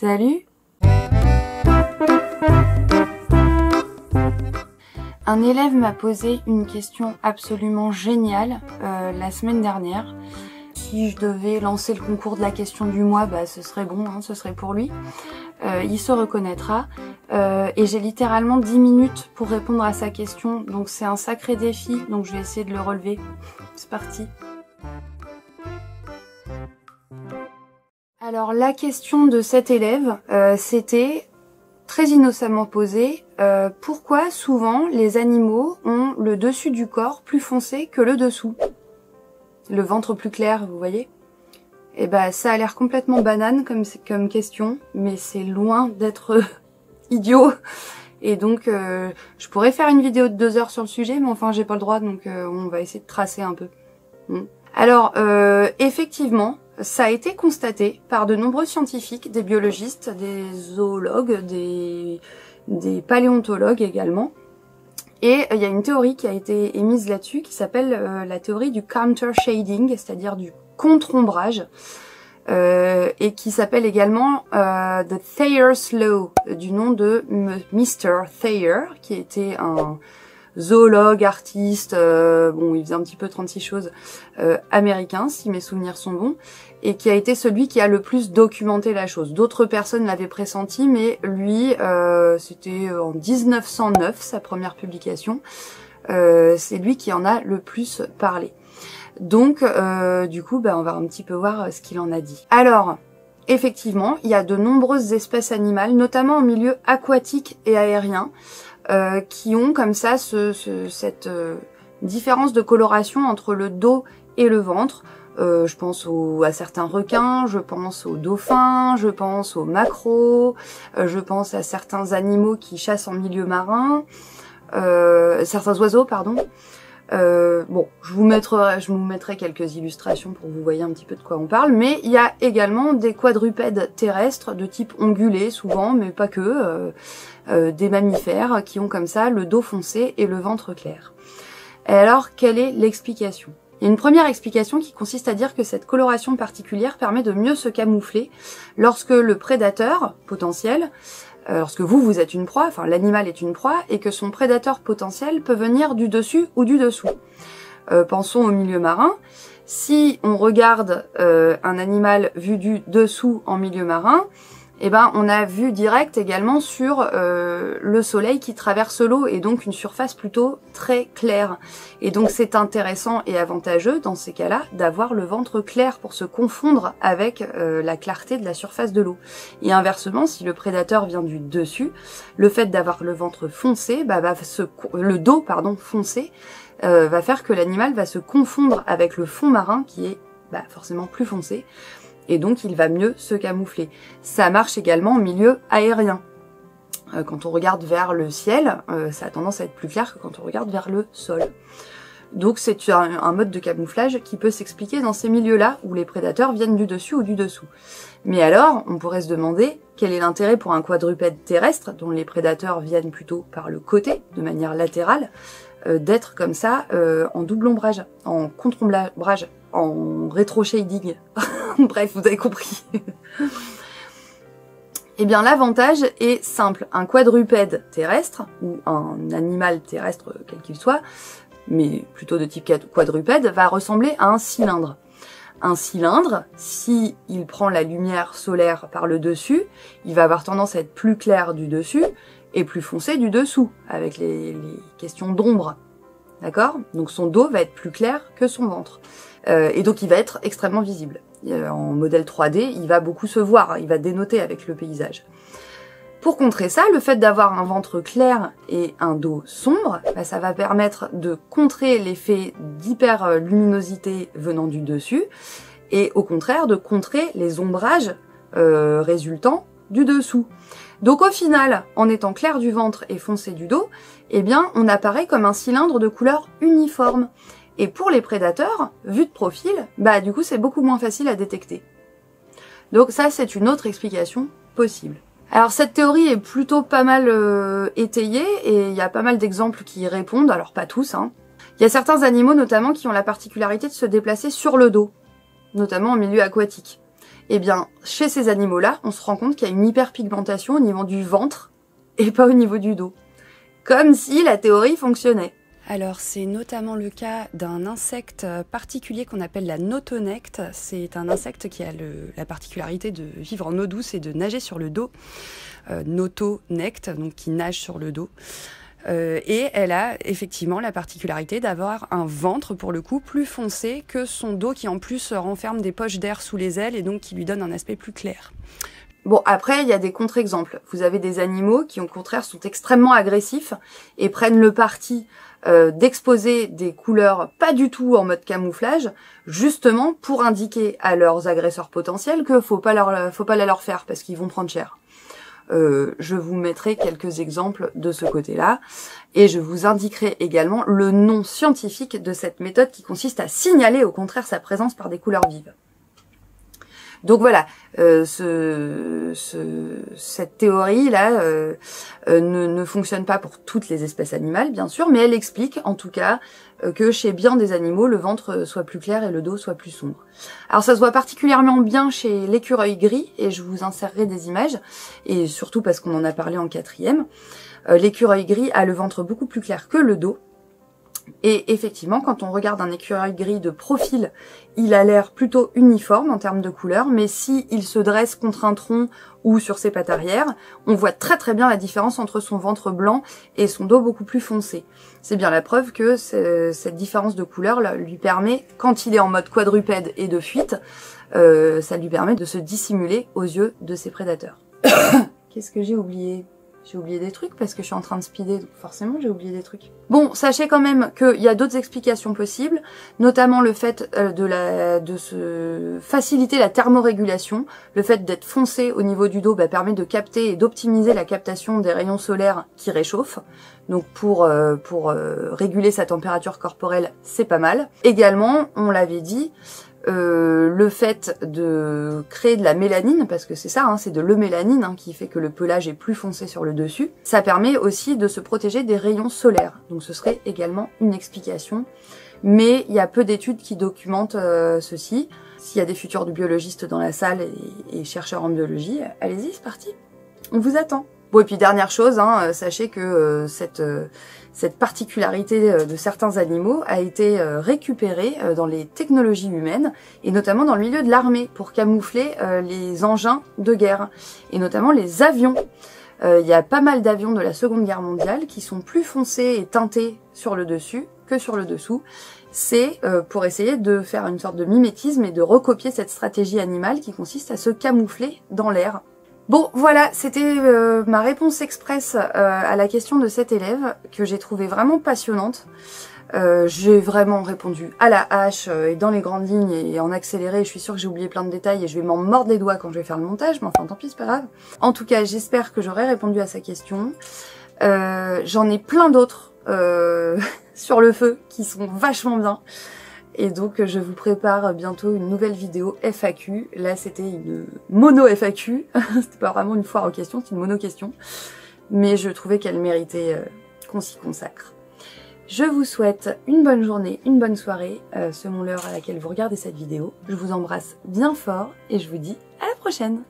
Salut! Un élève m'a posé une question absolument géniale la semaine dernière. Si je devais lancer le concours de la question du mois, bah, ce serait bon, hein, ce serait pour lui. Il se reconnaîtra. Et j'ai littéralement 10 minutes pour répondre à sa question. Donc c'est un sacré défi, donc je vais essayer de le relever. C'est parti. Alors la question de cet élève, c'était très innocemment posée. Pourquoi souvent les animaux ont le dessus du corps plus foncé que le dessous? Le ventre plus clair, vous voyez? Et bah ça a l'air complètement banane comme question, mais c'est loin d'être idiot. Et donc je pourrais faire une vidéo de 2 heures sur le sujet, mais enfin j'ai pas le droit, donc on va essayer de tracer un peu. Alors effectivement, ça a été constaté par de nombreux scientifiques, des biologistes, des zoologues, des paléontologues également. Et il y a une théorie qui a été émise là-dessus qui s'appelle la théorie du counter-shading, c'est-à-dire du contre-ombrage, et qui s'appelle également The Thayer's Law, du nom de Mr. Thayer, qui était un zoologue, artiste, bon, il faisait un petit peu 36 choses, américain, si mes souvenirs sont bons, et qui a été celui qui a le plus documenté la chose. D'autres personnes l'avaient pressenti, mais lui, c'était en 1909, sa première publication, c'est lui qui en a le plus parlé. Donc, du coup, on va un petit peu voir ce qu'il en a dit. Alors, effectivement, il y a de nombreuses espèces animales, notamment en milieu aquatique et aérien, qui ont comme ça cette différence de coloration entre le dos et le ventre. Je pense à certains requins, je pense aux dauphins, je pense aux maquereaux, je pense à certains animaux qui chassent en milieu marin, certains oiseaux, pardon. Bon, je vous mettrai quelques illustrations pour que vous voyez un petit peu de quoi on parle, mais il y a également des quadrupèdes terrestres de type ongulé souvent, mais pas que, des mammifères qui ont comme ça le dos foncé et le ventre clair. Et alors, quelle est l'explication? Il y a une première explication qui consiste à dire que cette coloration particulière permet de mieux se camoufler lorsque le prédateur potentiel, lorsque vous êtes une proie, enfin l'animal est une proie, et que son prédateur potentiel peut venir du dessus ou du dessous. Pensons au milieu marin. Si on regarde un animal vu du dessous en milieu marin, eh ben on a vue direct également sur le soleil qui traverse l'eau et donc une surface plutôt très claire. Et donc c'est intéressant et avantageux dans ces cas-là d'avoir le ventre clair pour se confondre avec la clarté de la surface de l'eau. Et inversement, si le prédateur vient du dessus, le fait d'avoir le ventre foncé, le dos foncé, va faire que l'animal va se confondre avec le fond marin qui est forcément plus foncé. Et donc il va mieux se camoufler. Ça marche également en milieu aérien. Quand on regarde vers le ciel, ça a tendance à être plus clair que quand on regarde vers le sol. Donc c'est un mode de camouflage qui peut s'expliquer dans ces milieux-là, où les prédateurs viennent du dessus ou du dessous. Mais alors, on pourrait se demander quel est l'intérêt pour un quadrupède terrestre, dont les prédateurs viennent plutôt par le côté, de manière latérale, d'être comme ça en double ombrage, en contre-ombrage, en rétro-shading. Bref, vous avez compris. Eh bien, l'avantage est simple. Un quadrupède terrestre, ou un animal terrestre, quel qu'il soit, mais plutôt de type quadrupède, va ressembler à un cylindre. Un cylindre, si il prend la lumière solaire par le dessus, il va avoir tendance à être plus clair du dessus et plus foncé du dessous, avec les questions d'ombre. D'accord? Donc son dos va être plus clair que son ventre. Et donc il va être extrêmement visible. En modèle 3D, il va beaucoup se voir, il va dénoter avec le paysage. Pour contrer ça, le fait d'avoir un ventre clair et un dos sombre, ça va permettre de contrer l'effet d'hyperluminosité venant du dessus, et au contraire de contrer les ombrages résultant du dessous. Donc au final, en étant clair du ventre et foncé du dos, eh bien on apparaît comme un cylindre de couleur uniforme. Et pour les prédateurs, vu de profil, du coup c'est beaucoup moins facile à détecter. Donc ça c'est une autre explication possible. Alors cette théorie est plutôt pas mal étayée et il y a pas mal d'exemples qui y répondent, alors pas tous. Il y a certains animaux notamment qui ont la particularité de se déplacer sur le dos, notamment en milieu aquatique. Eh bien, chez ces animaux-là, on se rend compte qu'il y a une hyperpigmentation au niveau du ventre et pas au niveau du dos. Comme si la théorie fonctionnait. Alors c'est notamment le cas d'un insecte particulier qu'on appelle la notonecte. C'est un insecte qui a la particularité de vivre en eau douce et de nager sur le dos. Notonecte, donc qui nage sur le dos. Et elle a effectivement la particularité d'avoir un ventre pour le coup plus foncé que son dos qui en plus renferme des poches d'air sous les ailes et donc qui lui donne un aspect plus clair. Bon, après, il y a des contre-exemples. Vous avez des animaux qui, au contraire, sont extrêmement agressifs et prennent le parti d'exposer des couleurs pas du tout en mode camouflage, justement pour indiquer à leurs agresseurs potentiels que faut pas la leur faire parce qu'ils vont prendre cher. Je vous mettrai quelques exemples de ce côté-là et je vous indiquerai également le nom scientifique de cette méthode qui consiste à signaler au contraire sa présence par des couleurs vives. Donc voilà, cette théorie-là ne fonctionne pas pour toutes les espèces animales, bien sûr, mais elle explique en tout cas que chez bien des animaux, le ventre soit plus clair et le dos soit plus sombre. Alors ça se voit particulièrement bien chez l'écureuil gris, et je vous insérerai des images, et surtout parce qu'on en a parlé en 4e. L'écureuil gris a le ventre beaucoup plus clair que le dos. Et effectivement, quand on regarde un écureuil gris de profil, il a l'air plutôt uniforme en termes de couleur, mais si il se dresse contre un tronc ou sur ses pattes arrière, on voit très très bien la différence entre son ventre blanc et son dos beaucoup plus foncé. C'est bien la preuve que cette différence de couleur lui permet, quand il est en mode quadrupède et de fuite, ça lui permet de se dissimuler aux yeux de ses prédateurs. Qu'est-ce que j'ai oublié ? J'ai oublié des trucs parce que je suis en train de speeder, donc forcément j'ai oublié des trucs. Bon, sachez quand même qu'il y a d'autres explications possibles, notamment le fait de se faciliter la thermorégulation. Le fait d'être foncé au niveau du dos permet de capter et d'optimiser la captation des rayons solaires qui réchauffent. Donc pour réguler sa température corporelle, c'est pas mal. Également, on l'avait dit, le fait de créer de la mélanine, parce que c'est ça, hein, c'est de l'eumélanine qui fait que le pelage est plus foncé sur le dessus, ça permet aussi de se protéger des rayons solaires. Donc ce serait également une explication. Mais il y a peu d'études qui documentent ceci. S'il y a des futurs biologistes dans la salle et chercheurs en biologie, allez-y, c'est parti. On vous attend. Bon, et puis dernière chose, sachez que cette particularité de certains animaux a été récupérée dans les technologies humaines, et notamment dans le milieu de l'armée, pour camoufler les engins de guerre, et notamment les avions. Il y a pas mal d'avions de la Seconde Guerre mondiale qui sont plus foncés et teintés sur le dessus que sur le dessous. C'est pour essayer de faire une sorte de mimétisme et de recopier cette stratégie animale qui consiste à se camoufler dans l'air. Bon, voilà, c'était ma réponse express à la question de cet élève, que j'ai trouvé vraiment passionnante. J'ai vraiment répondu à la hache et dans les grandes lignes et en accéléré. Je suis sûre que j'ai oublié plein de détails et je vais m'en mordre les doigts quand je vais faire le montage, mais enfin tant pis, c'est pas grave. En tout cas, j'espère que j'aurai répondu à sa question. J'en ai plein d'autres sur le feu qui sont vachement bien. Et donc je vous prépare bientôt une nouvelle vidéo FAQ. Là c'était une mono FAQ, c'était pas vraiment une foire aux questions, c'est une mono question. Mais je trouvais qu'elle méritait qu'on s'y consacre. Je vous souhaite une bonne journée, une bonne soirée, selon l'heure à laquelle vous regardez cette vidéo. Je vous embrasse bien fort et je vous dis à la prochaine.